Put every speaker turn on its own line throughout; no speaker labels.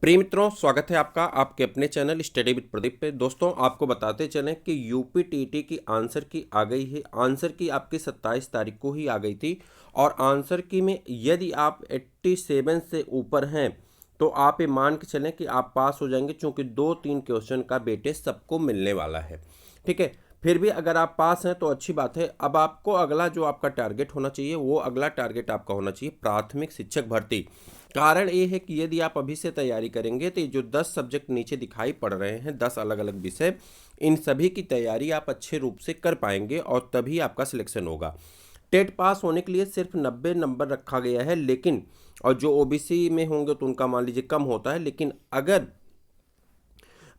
प्रिय मित्रों, स्वागत है आपका आपके अपने चैनल स्टडी विद प्रदीप पे। दोस्तों, आपको बताते चलें कि यूपी टीटी की आंसर की आ गई है। आंसर की आपकी 27 तारीख को ही आ गई थी और आंसर की में यदि आप 87 से ऊपर हैं तो आप ये मान के चलें कि आप पास हो जाएंगे, क्योंकि 2-3 क्वेश्चन का वेटेज सबको मिलने वाला है। ठीक है, फिर भी अगर आप पास हैं तो अच्छी बात है। अब आपको अगला जो आपका टारगेट होना चाहिए, वो अगला टारगेट आपका होना चाहिए प्राथमिक शिक्षक भर्ती। कारण ये है कि यदि आप अभी से तैयारी करेंगे तो ये जो 10 सब्जेक्ट नीचे दिखाई पड़ रहे हैं, 10 अलग अलग विषय, इन सभी की तैयारी आप अच्छे रूप से कर पाएंगे और तभी आपका सिलेक्शन होगा। टेट पास होने के लिए सिर्फ 90 नंबर रखा गया है, लेकिन और जो ओबीसी में होंगे तो उनका मान लीजिए कम होता है, लेकिन अगर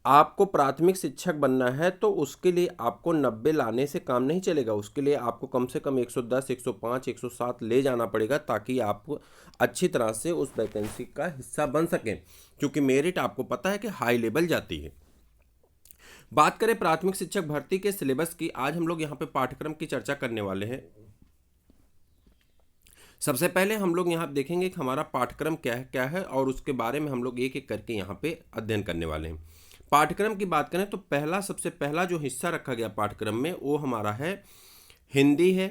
आपको प्राथमिक शिक्षक बनना है तो उसके लिए आपको 90 लाने से काम नहीं चलेगा। उसके लिए आपको कम से कम 110, 105, 107 ले जाना पड़ेगा, ताकि आप अच्छी तरह से उस वैकेंसी का हिस्सा बन सकें, क्योंकि मेरिट आपको पता है कि हाई लेवल जाती है। बात करें प्राथमिक शिक्षक भर्ती के सिलेबस की, आज हम लोग यहाँ पे पाठ्यक्रम की चर्चा करने वाले हैं। सबसे पहले हम लोग यहाँ देखेंगे कि हमारा पाठ्यक्रम क्या है और उसके बारे में हम लोग एक एक करके यहाँ पे अध्ययन करने वाले हैं। पाठ्यक्रम की बात करें तो सबसे पहला जो हिस्सा रखा गया पाठ्यक्रम में, वो हमारा है हिंदी है,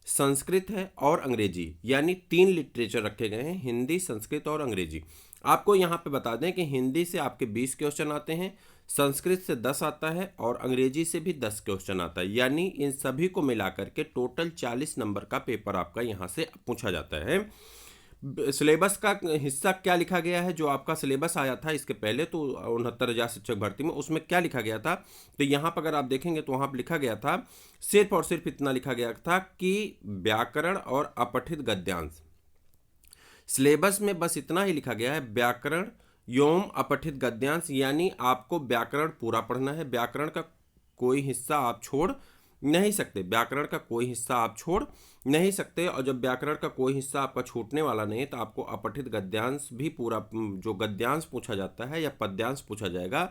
संस्कृत है और अंग्रेजी, यानी 3 लिटरेचर रखे गए हैं, हिंदी, संस्कृत और अंग्रेजी। आपको यहाँ पे बता दें कि हिंदी से आपके 20 क्वेश्चन आते हैं, संस्कृत से 10 आता है और अंग्रेजी से भी 10 क्वेश्चन आता है, यानी इन सभी को मिलाकर के टोटल 40 नंबर का पेपर आपका यहाँ से पूछा जाता है। सिलेबस का हिस्सा क्या लिखा गया है, जो आपका सिलेबस आया था इसके पहले तो 69,000 शिक्षक भर्ती में, उसमें क्या लिखा गया था, तो यहाँ पर अगर आप देखेंगे तो वहाँ पर लिखा गया था, सिर्फ और सिर्फ इतना लिखा गया था कि व्याकरण और अपठित गद्यांश। सिलेबस में बस इतना ही लिखा गया है, व्याकरण एवं अपठित गद्यांश, यानी आपको व्याकरण पूरा पढ़ना है। व्याकरण का कोई हिस्सा आप छोड़ नहीं सकते, व्याकरण का कोई हिस्सा आप छोड़ नहीं सकते। और जब व्याकरण का कोई हिस्सा आपका छूटने वाला नहीं है तो आपको अपठित गद्यांश भी पूरा, जो गद्यांश पूछा जाता है या पद्यांश पूछा जाएगा,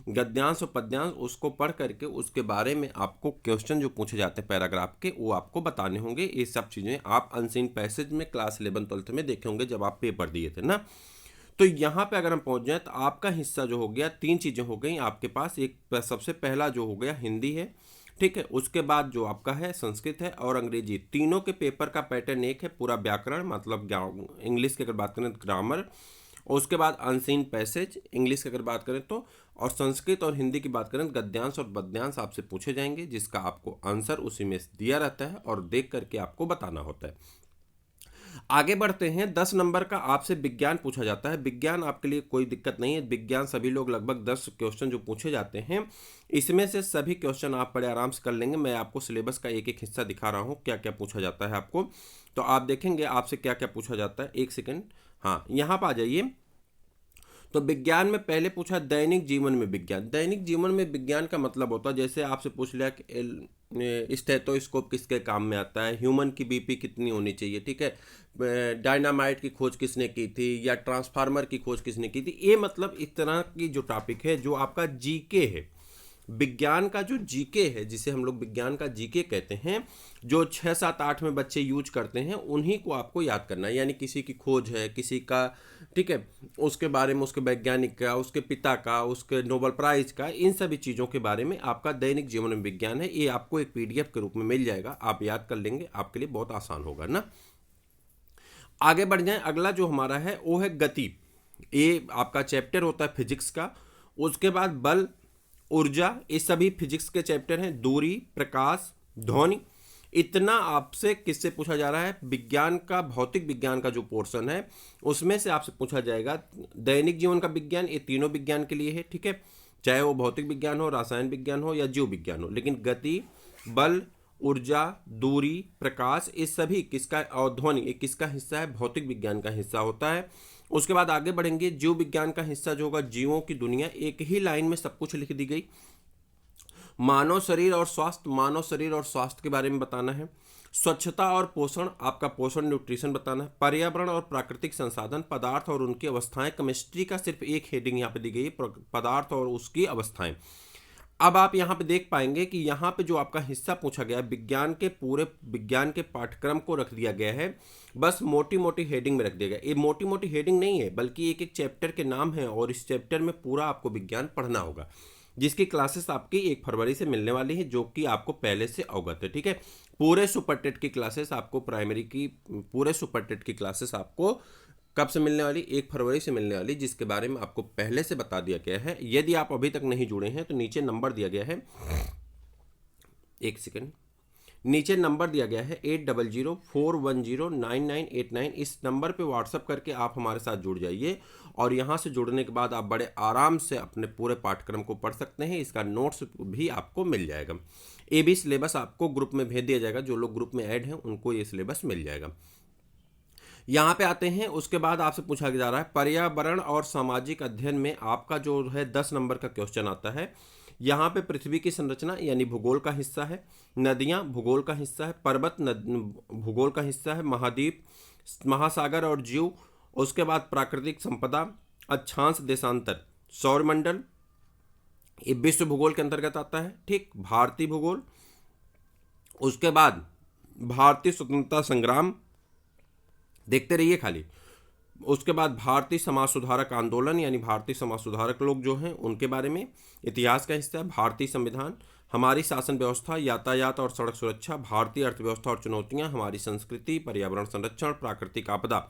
गद्यांश और पद्यांश, उसको पढ़ करके उसके बारे में आपको क्वेश्चन जो पूछे जाते हैं पैराग्राफ के, वो आपको बताने होंगे। ये सब चीज़ें आप अनसीन पैसेज में क्लास 11-12 में देखे होंगे जब आप पेपर दिए थे ना। तो यहाँ पे अगर हम पहुँच जाएँ तो आपका हिस्सा जो हो गया, 3 चीज़ें हो गई आपके पास। एक सबसे पहला जो हो गया हिंदी है, ठीक है, उसके बाद जो आपका है संस्कृत है और अंग्रेजी। तीनों के पेपर का पैटर्न एक है, पूरा व्याकरण मतलब इंग्लिश की अगर बात करें तो ग्रामर, और उसके बाद अनसीन पैसेज इंग्लिश की अगर बात करें तो, और संस्कृत और हिंदी की बात करें तो गद्यांश और पद्यांश आपसे पूछे जाएंगे, जिसका आपको आंसर उसी में दिया रहता है और देख करके आपको बताना होता है। आगे बढ़ते हैं, 10 नंबर का आपसे विज्ञान पूछा जाता है। विज्ञान आपके लिए कोई दिक्कत नहीं है, विज्ञान सभी लोग लगभग 10 क्वेश्चन जो पूछे जाते हैं, इसमें से सभी क्वेश्चन आप बड़े आराम से कर लेंगे। मैं आपको सिलेबस का एक एक हिस्सा दिखा रहा हूँ, क्या क्या पूछा जाता है आपको, तो आप देखेंगे आपसे क्या क्या पूछा जाता है। एक सेकेंड, हाँ यहाँ पर आ जाइए। तो विज्ञान में पहले पूछा दैनिक जीवन में विज्ञान। दैनिक जीवन में विज्ञान का मतलब होता है, जैसे आपसे पूछ लिया कि स्टेथोस्कोप किसके काम में आता है, ह्यूमन की बीपी कितनी होनी चाहिए, ठीक है, डायनामाइट की खोज किसने की थी, या ट्रांसफार्मर की खोज किसने की थी। ये मतलब इस तरह की जो टॉपिक है, जो आपका जीके है, विज्ञान का जो जीके है, जिसे हम लोग विज्ञान का जीके कहते हैं, जो 6, 7, 8 में बच्चे यूज करते हैं, उन्हीं को आपको याद करना है। यानी किसी की खोज है, किसी का, ठीक है, उसके बारे में, उसके वैज्ञानिक का, उसके पिता का, उसके नोबेल प्राइज का, इन सभी चीज़ों के बारे में आपका दैनिक जीवन में विज्ञान है। ये आपको एक पीडीएफ के रूप में मिल जाएगा, आप याद कर लेंगे, आपके लिए बहुत आसान होगा ना। आगे बढ़ जाएं, अगला जो हमारा है वो है गति। ये आपका चैप्टर होता है फिजिक्स का। उसके बाद बल, ऊर्जा, ये सभी फिजिक्स के चैप्टर हैं। दूरी, प्रकाश, ध्वनि, इतना आपसे किससे पूछा जा रहा है, विज्ञान का, भौतिक विज्ञान का जो पोर्शन है उसमें से आपसे पूछा जाएगा। दैनिक जीवन का विज्ञान, ये तीनों विज्ञान के लिए है, ठीक है, चाहे वो भौतिक विज्ञान हो, रसायन विज्ञान हो या जीव विज्ञान हो। लेकिन गति, बल, ऊर्जा, दूरी, प्रकाश, ये सभी किसका, और ध्वनि, ये किसका हिस्सा है, भौतिक विज्ञान का हिस्सा होता है। उसके बाद आगे बढ़ेंगे, जीव विज्ञान का हिस्सा जो होगा, जीवों की दुनिया, एक ही लाइन में सब कुछ लिख दी गई। मानव शरीर और स्वास्थ्य, मानव शरीर और स्वास्थ्य के बारे में बताना है। स्वच्छता और पोषण, आपका पोषण न्यूट्रिशन बताना है। पर्यावरण और प्राकृतिक संसाधन, पदार्थ और उनकी अवस्थाएं, केमिस्ट्री का सिर्फ एक हेडिंग यहाँ पे दी गई है, पदार्थ और उसकी अवस्थाएं। अब आप यहाँ पे देख पाएंगे कि यहाँ पे जो आपका हिस्सा पूछा गया है, विज्ञान के पाठ्यक्रम को रख दिया गया है, बस मोटी मोटी हेडिंग में रख दिया गया। ये मोटी मोटी हेडिंग नहीं है, बल्कि एक एक चैप्टर के नाम है और इस चैप्टर में पूरा आपको विज्ञान पढ़ना होगा, जिसकी क्लासेस आपकी 1 फरवरी से मिलने वाली है, जो कि आपको पहले से अवगत है। ठीक है, पूरे सुपर टेट की क्लासेस आपको पूरे सुपर टेट की क्लासेस आपको कब से मिलने वाली, 1 फरवरी से मिलने वाली, जिसके बारे में आपको पहले से बता दिया गया है। यदि आप अभी तक नहीं जुड़े हैं तो नीचे नंबर दिया गया है, एक सेकेंड, नीचे नंबर दिया गया है 8004109989। इस नंबर पे व्हाट्सअप करके आप हमारे साथ जुड़ जाइए और यहाँ से जुड़ने के बाद आप बड़े आराम से अपने पूरे पाठ्यक्रम को पढ़ सकते हैं। इसका नोट्स भी आपको मिल जाएगा। ये भी सिलेबस आपको ग्रुप में भेज दिया जाएगा, जो लोग ग्रुप में ऐड हैं उनको ये सिलेबस मिल जाएगा। यहाँ पे आते हैं, उसके बाद आपसे पूछा जा रहा है पर्यावरण और सामाजिक अध्ययन में आपका जो है 10 नंबर का क्वेश्चन आता है। यहाँ पे पृथ्वी की संरचना यानी भूगोल का हिस्सा है, नदियाँ भूगोल का हिस्सा है, पर्वत भूगोल का हिस्सा है, महाद्वीप, महासागर और जीव, उसके बाद प्राकृतिक संपदा, अक्षांश देशांतर, सौरमंडल, ये विश्व भूगोल के अंतर्गत आता है। ठीक, भारतीय भूगोल, उसके बाद भारतीय स्वतंत्रता संग्राम, देखते रहिए खाली, उसके बाद भारतीय समाज सुधारक आंदोलन यानी भारतीय समाज सुधारक लोग जो हैं उनके बारे में, इतिहास का हिस्सा है, भारतीय संविधान, हमारी शासन व्यवस्था, यातायात और सड़क सुरक्षा, भारतीय अर्थव्यवस्था और चुनौतियां, हमारी संस्कृति, पर्यावरण संरक्षण, प्राकृतिक आपदा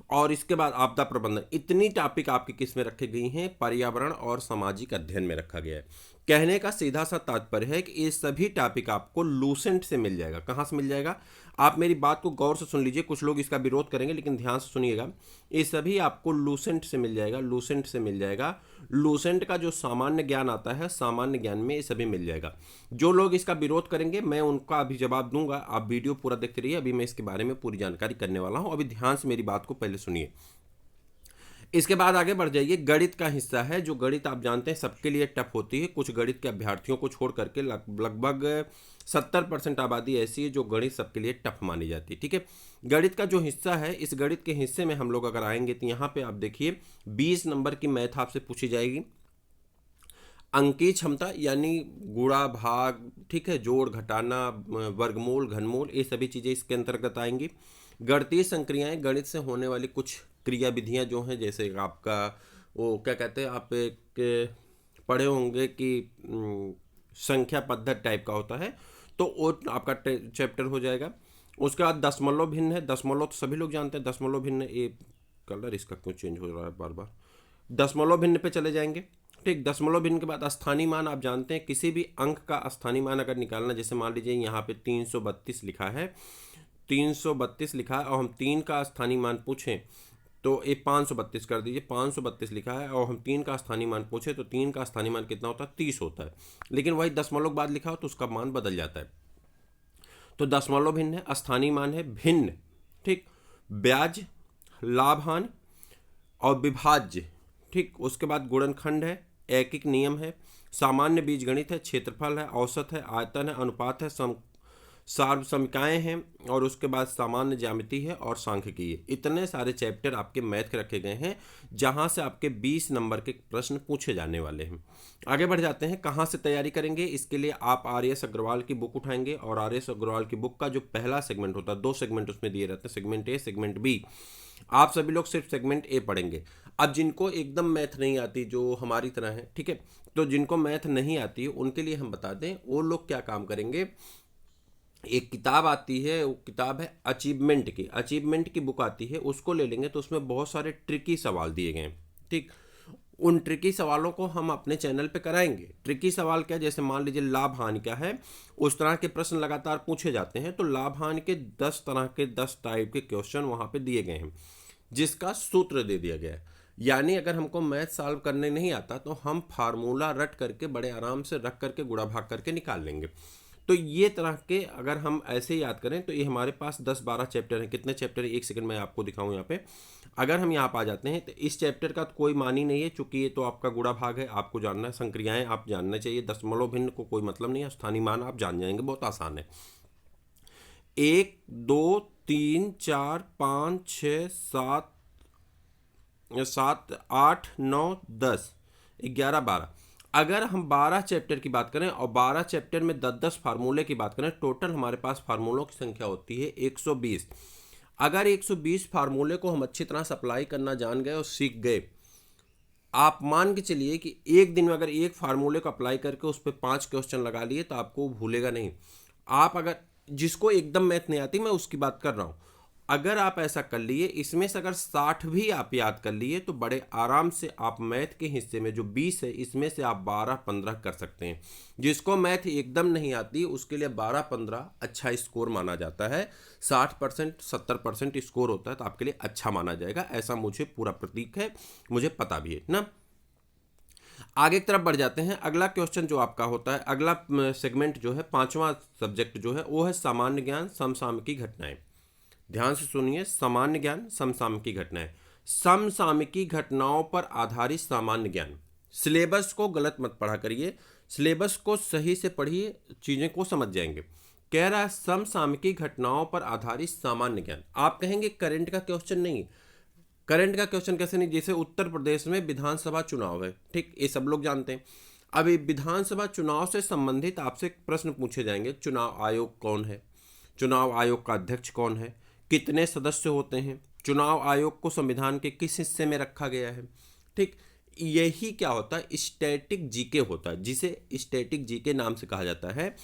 और इसके बाद आपदा प्रबंधन। इतनी टॉपिक आपकी किस में रखी गई हैं, पर्यावरण और सामाजिक अध्ययन में रखा गया है। कहने का सीधा सा तात्पर्य है कि ये सभी टॉपिक आपको लूसेंट से मिल जाएगा। कहाँ से मिल जाएगा, आप मेरी बात को गौर से सुन लीजिए, कुछ लोग इसका विरोध करेंगे लेकिन ध्यान से सुनिएगा। ये सभी आपको लूसेंट से मिल जाएगा, लूसेंट से मिल जाएगा। लूसेंट का जो सामान्य ज्ञान आता है, सामान्य ज्ञान में ये सभी मिल जाएगा। जो लोग इसका विरोध करेंगे मैं उनका अभी जवाब दूंगा, आप वीडियो पूरा देखते रहिए, अभी मैं इसके बारे में पूरी जानकारी करने वाला हूँ। अभी ध्यान से मेरी बात को पहले सुनिए, इसके बाद आगे बढ़ जाइए। गणित का हिस्सा है, जो गणित आप जानते हैं सबके लिए टफ होती है। कुछ गणित के अभ्यर्थियों को छोड़ करके लगभग 70% आबादी ऐसी है जो गणित सबके लिए टफ मानी जाती है। ठीक है, गणित का जो हिस्सा है, इस गणित के हिस्से में हम लोग अगर आएंगे तो यहाँ पे आप देखिए 20 नंबर की मैथ आपसे पूछी जाएगी। अंकीय क्षमता यानी गुणा भाग, ठीक है, जोड़ घटाना, वर्गमूल, घनमूल, ये सभी चीज़ें इसके अंतर्गत आएंगी। गणितीय संक्रियाएं, गणित से होने वाली कुछ क्रिया विधियाँ जो हैं, जैसे आपका वो क्या कहते हैं, आप एक पढ़े होंगे कि संख्या पद्धति टाइप का होता है, तो वो आपका चैप्टर हो जाएगा। उसके बाद दशमलव भिन्न है, दशमलव तो सभी लोग जानते हैं, दशमलव भिन्न, ये कलर इसका क्यों चेंज हो रहा है बार बार, दशमलव भिन्न पे चले जाएंगे। ठीक, दशमलव भिन्न के बाद स्थानीय मान, आप जानते हैं किसी भी अंक का स्थानीय मान अगर निकालना, जैसे मान लीजिए यहाँ पे 332 लिखा है, 332 लिखा है और हम 3 का स्थानीय मान पूछें तो ये 532 कर दीजिए, 532 लिखा है और हम 3 का स्थानीय मान पूछे तो 3 का स्थानीय मान कितना होता है, 30 होता है। लेकिन वही दशमलव बाद लिखा हो तो उसका मान बदल जाता है। तो दशमलव भिन्न है, स्थानीय मान है भिन्न। ठीक, ब्याज, लाभान और विभाज्य। ठीक, उसके बाद गुणनखंड है, ऐकिक नियम है, सामान्य बीजगणित है, क्षेत्रफल है, औसत है, आयतन है, अनुपात है, सार्वसमिकाएं हैं और उसके बाद सामान्य ज्यामिति है और सांख्यिकी है। इतने सारे चैप्टर आपके मैथ के रखे गए हैं, जहां से आपके 20 नंबर के प्रश्न पूछे जाने वाले हैं। आगे बढ़ जाते हैं, कहां से तैयारी करेंगे। इसके लिए आप आर.एस. अग्रवाल की बुक उठाएंगे और आर.एस. अग्रवाल की बुक का जो पहला सेगमेंट होता है, 2 सेगमेंट उसमें दिए रहते हैं, सेगमेंट ए, सेगमेंट बी। आप सभी लोग सिर्फ सेगमेंट ए पढ़ेंगे। अब जिनको एकदम मैथ नहीं आती, जो हमारी तरह है, ठीक है, तो जिनको मैथ नहीं आती है उनके लिए हम बता दें, वो लोग क्या काम करेंगे, एक किताब आती है, वो किताब है अचीवमेंट की बुक आती है, उसको ले लेंगे तो उसमें बहुत सारे ट्रिकी सवाल दिए गए हैं। ठीक, उन ट्रिकी सवालों को हम अपने चैनल पे कराएंगे। ट्रिकी सवाल क्या, जैसे मान लीजिए लाभ हानि क्या है, उस तरह के प्रश्न लगातार पूछे जाते हैं। तो लाभ हानि के 10 तरह के 10 टाइप के क्वेश्चन वहाँ पे दिए गए हैं, जिसका सूत्र दे दिया गया है। यानी अगर हमको मैथ सॉल्व करने नहीं आता तो हम फार्मूला रट करके बड़े आराम से रख करके गुणा भाग करके निकाल लेंगे। तो ये तरह के अगर हम ऐसे याद करें तो ये हमारे पास 10-12 चैप्टर हैं। कितने चैप्टर है, एक सेकंड में आपको दिखाऊं यहाँ पे। अगर हम यहाँ पर आ जाते हैं तो इस चैप्टर का कोई मान ही नहीं है, चूंकि ये तो आपका गुणा भाग है, आपको जानना है, संक्रियाएं आप जानना चाहिए, दशमलव भिन्न को कोई मतलब नहीं है, स्थानीय मान आप जान जाएंगे, बहुत आसान है। 1 2 3 4 5 6 7 8 9 10 11 12। अगर हम 12 चैप्टर की बात करें और 12 चैप्टर में 10-10 फार्मूले की बात करें, टोटल हमारे पास फार्मूलों की संख्या होती है 120। अगर 120 फार्मूले को हम अच्छी तरह से अप्लाई करना जान गए और सीख गए, आप मान के चलिए कि एक दिन में अगर एक फार्मूले को अप्लाई करके उस पर 5 क्वेश्चन लगा लिए तो आपको भूलेगा नहीं। आप अगर, जिसको एकदम मैथ नहीं आती, मैं उसकी बात कर रहा हूँ, अगर आप ऐसा कर लिए, इसमें से अगर 60 भी आप याद कर लिए तो बड़े आराम से आप मैथ के हिस्से में जो 20 है इसमें से आप 12-15 कर सकते हैं। जिसको मैथ एकदम नहीं आती उसके लिए 12-15 अच्छा स्कोर माना जाता है। 60% 70% स्कोर होता है तो आपके लिए अच्छा माना जाएगा, ऐसा मुझे पूरा प्रतीक है, मुझे पता भी है ना। आगे की तरफ बढ़ जाते हैं। अगला क्वेश्चन जो आपका होता है, अगला सेगमेंट जो है, पांचवा सब्जेक्ट जो है वो है सामान्य ज्ञान समसामयिकी घटनाएं। ध्यान से सुनिए, सामान्य ज्ञान समसामयिकी घटनाएं। समसामयिकी घटनाओं पर आधारित सामान्य ज्ञान। सिलेबस को गलत मत पढ़ा करिए, सिलेबस को सही से पढ़िए, चीजें को समझ जाएंगे। कह रहा है समसामयिकी घटनाओं पर आधारित सामान्य ज्ञान। आप कहेंगे करंट का क्वेश्चन नहीं, करंट का क्वेश्चन कैसे नहीं? जैसे उत्तर प्रदेश में विधानसभा चुनाव है, ठीक, ये सब लोग जानते हैं। अब ये विधानसभा चुनाव से संबंधित आपसे प्रश्न पूछे जाएंगे। चुनाव आयोग कौन है? चुनाव आयोग का अध्यक्ष कौन है? कितने सदस्य होते हैं? चुनाव आयोग को संविधान के किस हिस्से में रखा गया है? ठीक, यही क्या होता है? स्टैटिक जीके होता है, जिसे स्टैटिक जीके नाम से कहा जाता है।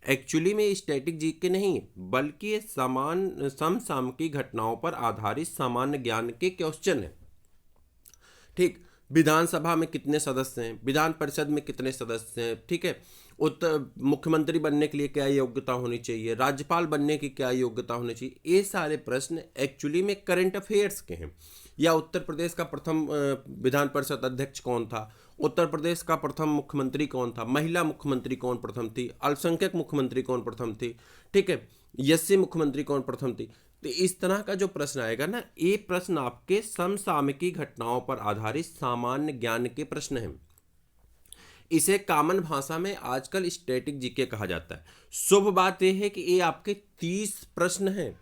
एक्चुअली में स्टैटिक जीके नहीं, बल्कि ये समसामयिकी घटनाओं पर आधारित सामान्य ज्ञान के क्वेश्चन है। ठीक, विधानसभा में कितने सदस्य हैं? विधान परिषद में कितने सदस्य हैं? ठीक है, उत्तर मुख्यमंत्री बनने के लिए क्या योग्यता होनी चाहिए? राज्यपाल बनने की क्या योग्यता होनी चाहिए? ये सारे प्रश्न एक्चुअली में करंट अफेयर्स के हैं। या उत्तर प्रदेश का प्रथम विधान परिषद अध्यक्ष कौन था? उत्तर प्रदेश का प्रथम मुख्यमंत्री कौन था? महिला मुख्यमंत्री कौन प्रथम थी? अल्पसंख्यक मुख्यमंत्री कौन प्रथम थी? ठीक है, एससी मुख्यमंत्री कौन प्रथम थी? तो इस तरह का जो प्रश्न आएगा ना, ये प्रश्न आपके समसामयिकी घटनाओं पर आधारित सामान्य ज्ञान के प्रश्न हैं। इसे कॉमन भाषा में आजकल स्टैटिक जीके कहा जाता है। शुभ बात यह है कि ये आपके 30 प्रश्न हैं,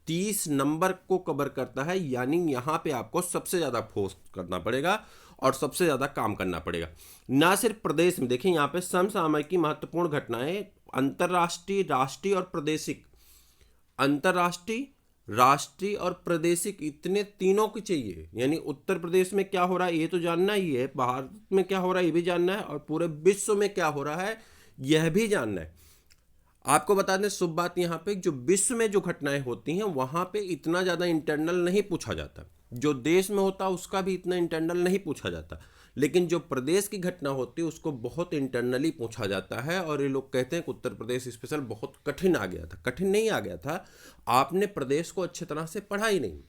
30 नंबर को कवर करता है, यानी यहाँ पे आपको सबसे ज़्यादा फोर्स करना पड़ेगा और सबसे ज़्यादा काम करना पड़ेगा। ना सिर्फ प्रदेश में, देखिए यहाँ पे समसामयिकी महत्वपूर्ण घटनाएं अंतर्राष्ट्रीय, राष्ट्रीय और प्रादेशिक, अंतर्राष्ट्रीय, राष्ट्रीय और प्रादेशिक, इतने तीनों की चाहिए। यानी उत्तर प्रदेश में क्या हो रहा है ये तो जानना ही है, भारत में क्या हो रहा है ये भी जानना है, और पूरे विश्व में क्या हो रहा है यह भी जानना है। आपको बता दें शुभ बात यहाँ पे, जो विश्व में जो घटनाएं होती हैं वहां पे इतना ज़्यादा इंटरनल नहीं पूछा जाता, जो देश में होता उसका भी इतना इंटरनल नहीं पूछा जाता, लेकिन जो प्रदेश की घटना होती है उसको बहुत इंटरनली पूछा जाता है। और ये लोग कहते हैं कि उत्तर प्रदेश स्पेशल बहुत कठिन आ गया था। कठिन नहीं आ गया था, आपने प्रदेश को अच्छी तरह से पढ़ा ही नहीं।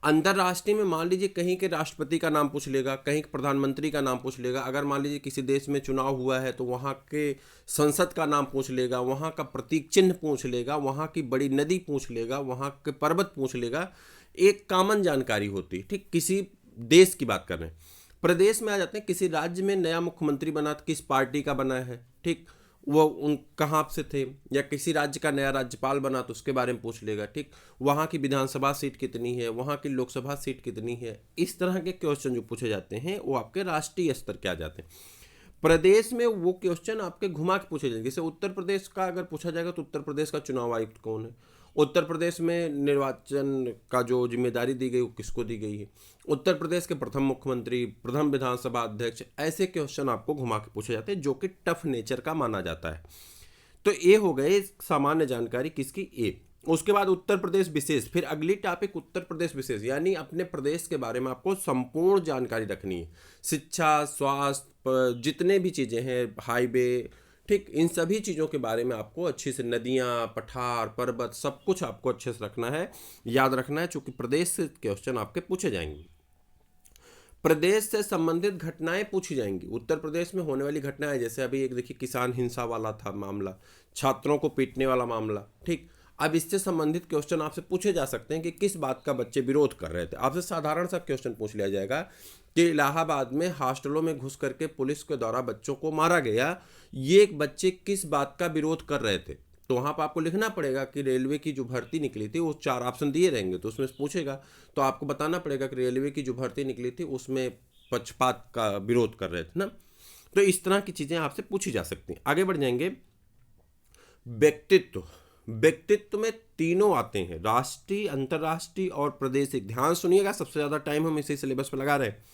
अंतर्राष्ट्रीय में मान लीजिए कहीं के राष्ट्रपति का नाम पूछ लेगा, कहीं के प्रधानमंत्री का नाम पूछ लेगा। अगर मान लीजिए किसी देश में चुनाव हुआ है तो वहाँ के संसद का नाम पूछ लेगा, वहाँ का प्रतीक चिन्ह पूछ लेगा, वहाँ की बड़ी नदी पूछ लेगा, वहाँ के पर्वत पूछ लेगा। एक कॉमन जानकारी होती है। ठीक, किसी देश की बात कर रहे हैं। प्रदेश में आ जाते हैं, किसी राज्य में नया मुख्यमंत्री बना तो किस पार्टी का बना है, ठीक, वो उन कहाँ से थे, या किसी राज्य का नया राज्यपाल बना तो उसके बारे में पूछ लेगा। ठीक, वहाँ की विधानसभा सीट कितनी है, वहाँ की लोकसभा सीट कितनी है। इस तरह के क्वेश्चन जो पूछे जाते हैं वो आपके राष्ट्रीय स्तर के आ जाते हैं। प्रदेश में वो क्वेश्चन आपके घुमा के पूछे जाएंगे। जैसे उत्तर प्रदेश का अगर पूछा जाएगा तो उत्तर प्रदेश का चुनाव आयुक्त कौन है, उत्तर प्रदेश में निर्वाचन का जो जिम्मेदारी दी गई वो किसको दी गई है, उत्तर प्रदेश के प्रथम मुख्यमंत्री, प्रथम विधानसभा अध्यक्ष, ऐसे क्वेश्चन आपको घुमा के पूछे जाते हैं जो कि टफ नेचर का माना जाता है। तो ये हो गए सामान्य जानकारी किसकी, ए। उसके बाद उत्तर प्रदेश विशेष, फिर अगली टॉपिक उत्तर प्रदेश विशेष, यानी अपने प्रदेश के बारे में आपको संपूर्ण जानकारी रखनी है। शिक्षा, स्वास्थ्य, जितने भी चीज़ें हैं, हाईवे, ठीक, इन सभी चीज़ों के बारे में आपको अच्छी से, नदियाँ, पठार, पर्वत, सब कुछ आपको अच्छे से रखना है, याद रखना है, चूँकि प्रदेश से क्वेश्चन आपके पूछे जाएंगे। प्रदेश से संबंधित घटनाएं पूछी जाएंगी। उत्तर प्रदेश में होने वाली घटनाएं, जैसे अभी एक देखिए किसान हिंसा वाला था मामला, छात्रों को पीटने वाला मामला। ठीक, अब इससे संबंधित क्वेश्चन आपसे पूछे जा सकते हैं कि किस बात का बच्चे विरोध कर रहे थे। आपसे साधारण सा क्वेश्चन पूछ लिया जाएगा कि इलाहाबाद में हॉस्टलों में घुस करके पुलिस के द्वारा बच्चों को मारा गया, ये एक बच्चे किस बात का विरोध कर रहे थे। तो वहाँ पर आपको लिखना पड़ेगा कि रेलवे की जो भर्ती निकली थी वो 4 ऑप्शन दिए रहेंगे, तो उसमें से पूछेगा तो आपको बताना पड़ेगा कि रेलवे की जो भर्ती निकली थी उसमें पक्षपात का विरोध कर रहे थे ना। तो इस तरह की चीज़ें आपसे पूछी जा सकती हैं। आगे बढ़ जाएंगे। व्यक्तित्व, व्यक्तित्व में तीनों आते हैं, राष्ट्रीय, अंतर्राष्ट्रीय और प्रादेशिक। ध्यान सुनिएगा, सबसे ज़्यादा टाइम हम इसी सिलेबस पर लगा रहे हैं।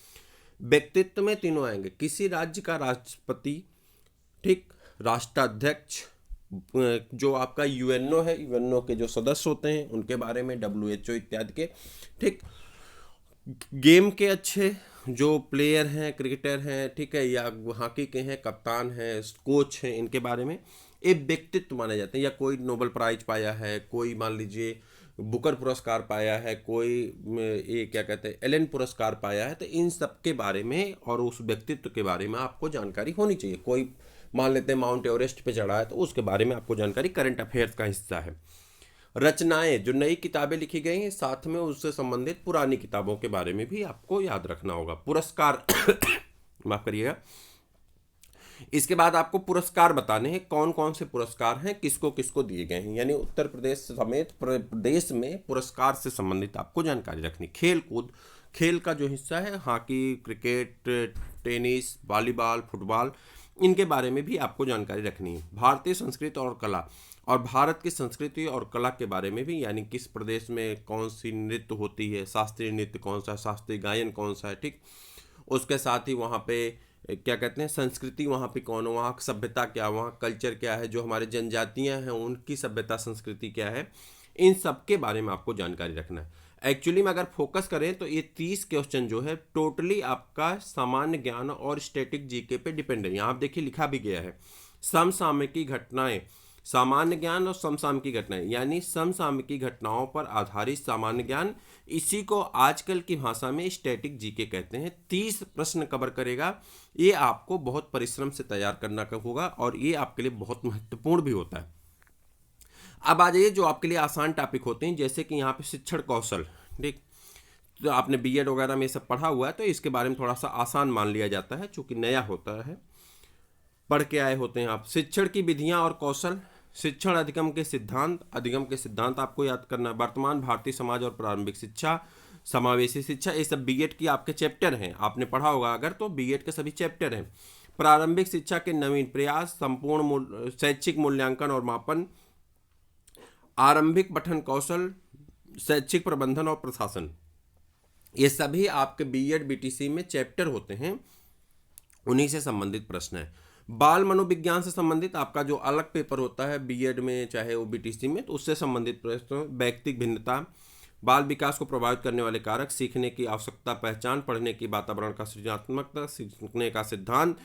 व्यक्तित्व में तीनों आएंगे, किसी राज्य का राष्ट्रपति, ठीक, राष्ट्राध्यक्ष, जो आपका यूएनओ है, यूएनओ के जो सदस्य होते हैं उनके बारे में, डब्ल्यूएचओ इत्यादि के, ठीक, गेम के अच्छे जो प्लेयर हैं, क्रिकेटर हैं, ठीक है, या हॉकी के हैं, कप्तान हैं, कोच हैं, इनके बारे में एक व्यक्तित्व माने जाते हैं। या कोई नोबेल प्राइज पाया है, कोई मान लीजिए बुकर पुरस्कार पाया है, कोई ये क्या कहते हैं एलन पुरस्कार पाया है, तो इन सब के बारे में और उस व्यक्तित्व के बारे में आपको जानकारी होनी चाहिए। कोई मान लेते हैं माउंट एवरेस्ट पे चढ़ा है, तो उसके बारे में आपको जानकारी करंट अफेयर्स का हिस्सा है। रचनाएं, जो नई किताबें लिखी गई हैं, साथ में उससे संबंधित पुरानी किताबों के बारे में भी आपको याद रखना होगा। पुरस्कार माफ करिएगा। इसके बाद आपको पुरस्कार बताने हैं, कौन कौन से पुरस्कार हैं, किसको किसको दिए गए हैं, यानी उत्तर प्रदेश समेत प्रदेश में पुरस्कार से संबंधित आपको जानकारी रखनी। खेल कूद, खेल का जो हिस्सा है, hockey, cricket, tennis, volleyball, football, इनके बारे में भी आपको जानकारी रखनी है। भारतीय संस्कृति और कला, और भारत की संस्कृति और कला के बारे में भी, यानी किस प्रदेश में कौन सी नृत्य होती है, शास्त्रीय नृत्य कौन सा है, शास्त्रीय गायन कौन सा है, ठीक। उसके साथ ही वहाँ पे क्या कहते हैं संस्कृति, वहाँ पे कौन, वहाँ सभ्यता क्या, वहाँ कल्चर क्या है, जो हमारे जनजातियाँ हैं उनकी सभ्यता संस्कृति क्या है, इन सब के बारे में आपको जानकारी रखना है। एक्चुअली में अगर फोकस करें तो ये 30 क्वेश्चन जो है टोटली आपका सामान्य ज्ञान और स्टैटिक जीके पे डिपेंड है। यहाँ आप देखिए लिखा भी गया है, समसामयिकी घटनाएं, सामान्य ज्ञान और समसामयिकी घटनाएं, यानी समसामयिकी घटनाओं पर आधारित सामान्य ज्ञान, इसी को आजकल की भाषा में स्टैटिक जीके कहते हैं। 30 प्रश्न कवर करेगा। ये आपको बहुत परिश्रम से तैयार करना होगा और ये आपके लिए बहुत महत्वपूर्ण भी होता है। अब आ जाइए जो आपके लिए आसान टॉपिक होते हैं, जैसे कि यहाँ पे शिक्षण कौशल, ठीक, तो आपने बीएड वगैरह में ये सब पढ़ा हुआ है, तो इसके बारे में थोड़ा सा आसान मान लिया जाता है, चूँकि नया होता है, पढ़ के आए होते हैं आप। शिक्षण की विधियाँ और कौशल, शिक्षण अधिगम के सिद्धांत, अधिगम के सिद्धांत आपको याद करना है। वर्तमान भारतीय समाज और प्रारंभिक शिक्षा, समावेशी शिक्षा, ये सब बीएड की आपके चैप्टर हैं, आपने पढ़ा होगा अगर, तो बीएड के सभी चैप्टर हैं। प्रारंभिक शिक्षा के नवीन प्रयास, संपूर्ण शैक्षिक मूल्यांकन और मापन, आरंभिक पठन कौशल, शैक्षिक प्रबंधन और प्रशासन, ये सभी आपके बीएड बीटीसी में चैप्टर होते हैं, उन्हीं से संबंधित प्रश्न है। बाल मनोविज्ञान से संबंधित आपका जो अलग पेपर होता है बीएड में चाहे वो बीटीसी में, तो उससे संबंधित प्रश्न। व्यक्तिगत भिन्नता, बाल विकास को प्रभावित करने वाले कारक, सीखने की आवश्यकता पहचान, पढ़ने की वातावरण का सृजनात्मकता, सीखने का सिद्धांत,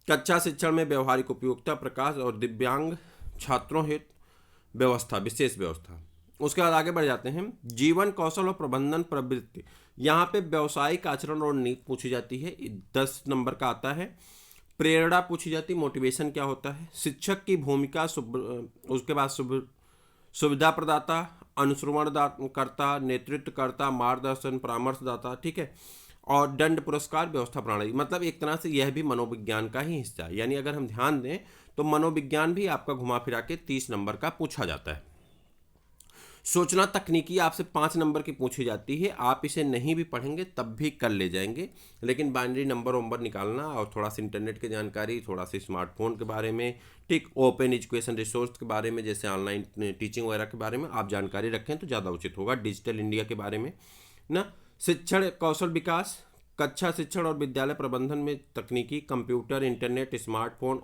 कक्षा शिक्षण में व्यवहारिक उपयोगिता, प्रकाश और दिव्यांग छात्रों हेतु व्यवस्था, विशेष व्यवस्था। उसके बाद आगे बढ़ जाते हैं। जीवन कौशल और प्रबंधन प्रवृत्ति, यहाँ पे व्यवसायिक आचरण और नीति पूछी जाती है, 10 नंबर का आता है। प्रेरणा पूछी जाती, मोटिवेशन क्या होता है। शिक्षक की भूमिका, उसके बाद सुविधा प्रदाता, अनुश्रवण करता, नेतृत्व करता, मार्गदर्शन, परामर्शदाता, ठीक है। और दंड पुरस्कार व्यवस्था प्रणाली, मतलब एक तरह से यह भी मनोविज्ञान का ही हिस्सा है। यानी अगर हम ध्यान दें तो मनोविज्ञान भी आपका घुमा फिरा के 30 नंबर का पूछा जाता है। सोचना तकनीकी आपसे 5 नंबर की पूछी जाती है, आप इसे नहीं भी पढ़ेंगे तब भी कर ले जाएंगे, लेकिन बाइनरी नंबर निकालना और थोड़ा सा इंटरनेट की जानकारी, थोड़ा सा स्मार्टफोन के बारे में, ठीक, ओपन एजुकेशन रिसोर्स के बारे में, जैसे ऑनलाइन टीचिंग वगैरह के बारे में आप जानकारी रखें तो ज़्यादा उचित होगा। डिजिटल इंडिया के बारे में ना, शिक्षण कौशल विकास, कक्षा शिक्षण और विद्यालय प्रबंधन में तकनीकी, computer, internet, smartphone,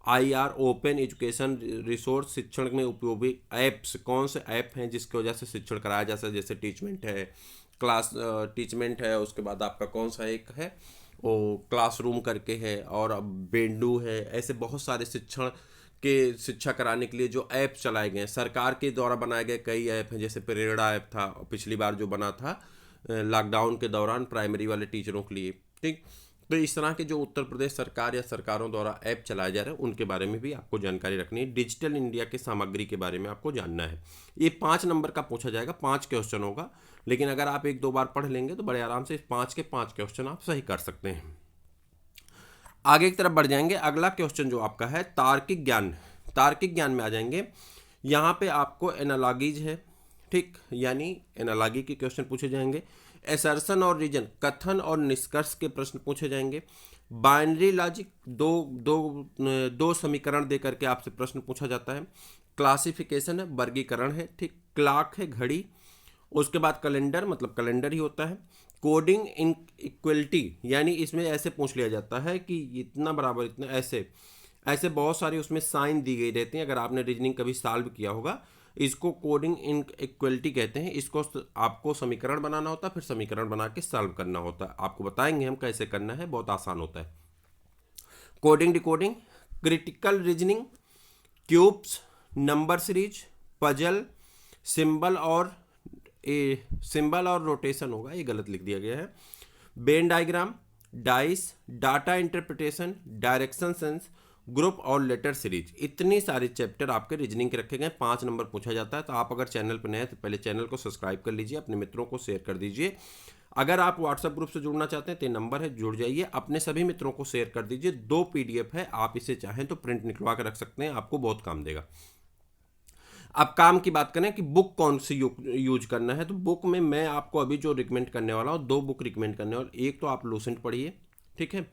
OIR open education resource, शिक्षण में उपयोगी ऐप्स, कौन से ऐप हैं जिसकी वजह से शिक्षण कराया जा सके, जैसे टीचमेंट है, क्लास टीचमेंट है, उसके बाद आपका कौन सा एक है वो क्लासरूम करके है, और बेंडू है, ऐसे बहुत सारे शिक्षण के शिक्षा कराने के लिए जो ऐप चलाए गए हैं, सरकार के द्वारा बनाए गए कई ऐप हैं, जैसे प्रेरणा ऐप था पिछली बार जो बना था लॉकडाउन के दौरान प्राइमरी वाले टीचरों के लिए, ठीक। तो इस तरह के जो उत्तर प्रदेश सरकार या सरकारों द्वारा ऐप चलाए जा रहे हैं उनके बारे में भी आपको जानकारी रखनी है। डिजिटल इंडिया के सामग्री के बारे में आपको जानना है। ये 5 नंबर का पूछा जाएगा, 5 क्वेश्चन होगा, लेकिन अगर आप 1-2 बार पढ़ लेंगे तो बड़े आराम से 5 के 5 क्वेश्चन आप सही कर सकते हैं। आगे की तरफ बढ़ जाएंगे। अगला क्वेश्चन जो आपका है तार्किक ज्ञान, तार्किक ज्ञान में आ जाएंगे। यहाँ पे आपको एनालॉजीज है, ठीक, यानी एनालॉजी के क्वेश्चन पूछे जाएंगे। एसर्शन और रीजन, कथन और निष्कर्ष के प्रश्न पूछे जाएंगे। बाइनरी लॉजिक, दो समीकरण दे करके आपसे प्रश्न पूछा जाता है। क्लासिफिकेशन है, वर्गीकरण है, ठीक। क्लॉक है, घड़ी। उसके बाद कैलेंडर, मतलब कैलेंडर ही होता है। कोडिंग इन इक्वलिटी, यानी इसमें ऐसे पूछ लिया जाता है कि इतना बराबर इतना, ऐसे ऐसे बहुत सारे उसमें साइन दी गई रहती हैं। अगर आपने रीजनिंग कभी सॉल्व किया होगा, इसको कोडिंग इन इक्वलिटी कहते हैं। इसको आपको समीकरण बनाना होता है, फिर समीकरण बना के सॉल्व करना होता है। आपको बताएंगे हम कैसे करना है, बहुत आसान होता है। Coding decoding, critical reasoning, cubes, number series, puzzle, symbol और रोटेशन होगा, ये गलत लिख दिया गया है। Venn diagram, dice, data interpretation, direction sense, group और लेटर सीरीज, इतनी सारी चैप्टर आपके रीजनिंग के रखे गए। 5 नंबर पूछा जाता है। तो आप अगर चैनल पर नए हैं तो पहले चैनल को सब्सक्राइब कर लीजिए, अपने मित्रों को शेयर कर दीजिए। अगर आप व्हाट्सएप ग्रुप से जुड़ना चाहते हैं तो नंबर है, जुड़ जाइए, अपने सभी मित्रों को शेयर कर दीजिए। 2 PDF है, आप इसे चाहें तो प्रिंट निकलवा कर रख सकते हैं, आपको बहुत काम देगा। अब काम की बात करें कि बुक कौन सी यूज करना है, तो बुक में मैं आपको अभी जो रिकमेंड करने वाला हूँ, 2 बुक रिकमेंड करने वाला। एक तो आप लूसेंट पढ़िए, ठीक है।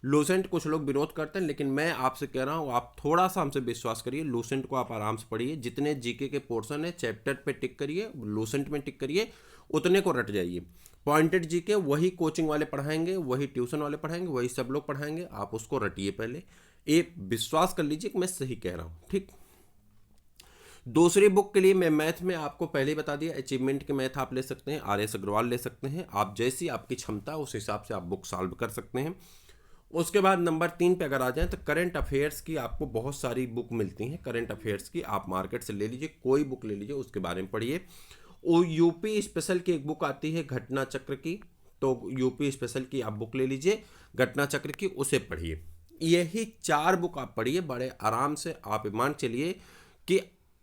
लूसेंट कुछ लोग विरोध करते हैं, लेकिन मैं आपसे कह रहा हूँ आप थोड़ा सा हमसे विश्वास करिए। लूसेंट को आप आराम से पढ़िए। जितने जीके के पोर्शन है चैप्टर पे टिक करिए, लूसेंट में टिक करिए, उतने को रट जाइए। पॉइंटेड जीके वही कोचिंग वाले पढ़ाएंगे, वही ट्यूशन वाले पढ़ाएंगे, वही सब लोग पढ़ाएंगे, आप उसको रटिए पहले। एक विश्वास कर लीजिए कि मैं सही कह रहा हूँ, ठीक। दूसरी बुक के लिए मैं मैथ में आपको पहले ही बता दिया, अचीवमेंट के मैथ आप ले सकते हैं, RS अग्रवाल ले सकते हैं। आप जैसी आपकी क्षमता उस हिसाब से आप बुक सॉल्व कर सकते हैं। उसके बाद नंबर 3 पे अगर आ जाएं तो करंट अफेयर्स की आपको बहुत सारी बुक मिलती हैं। करंट अफेयर्स की आप मार्केट से ले लीजिए, कोई बुक ले लीजिए, उसके बारे में पढ़िए। वो यूपी स्पेशल की एक बुक आती है घटना चक्र की, तो यूपी स्पेशल की आप बुक ले लीजिए घटना चक्र की, उसे पढ़िए। यही 4 बुक आप पढ़िए बड़े आराम से। आप मान चलिए कि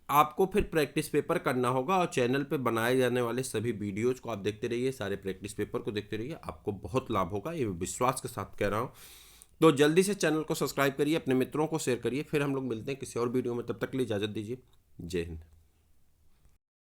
आपको फिर प्रैक्टिस पेपर करना होगा, और चैनल पे बनाए जाने वाले सभी वीडियोज को आप देखते रहिए, सारे प्रैक्टिस पेपर को देखते रहिए, आपको बहुत लाभ होगा, ये विश्वास के साथ कह रहा हूँ। तो जल्दी से चैनल को सब्सक्राइब करिए, अपने मित्रों को शेयर करिए। फिर हम लोग मिलते हैं किसी और वीडियो में, तब तक के लिए इजाज़त दीजिए। जय हिंद।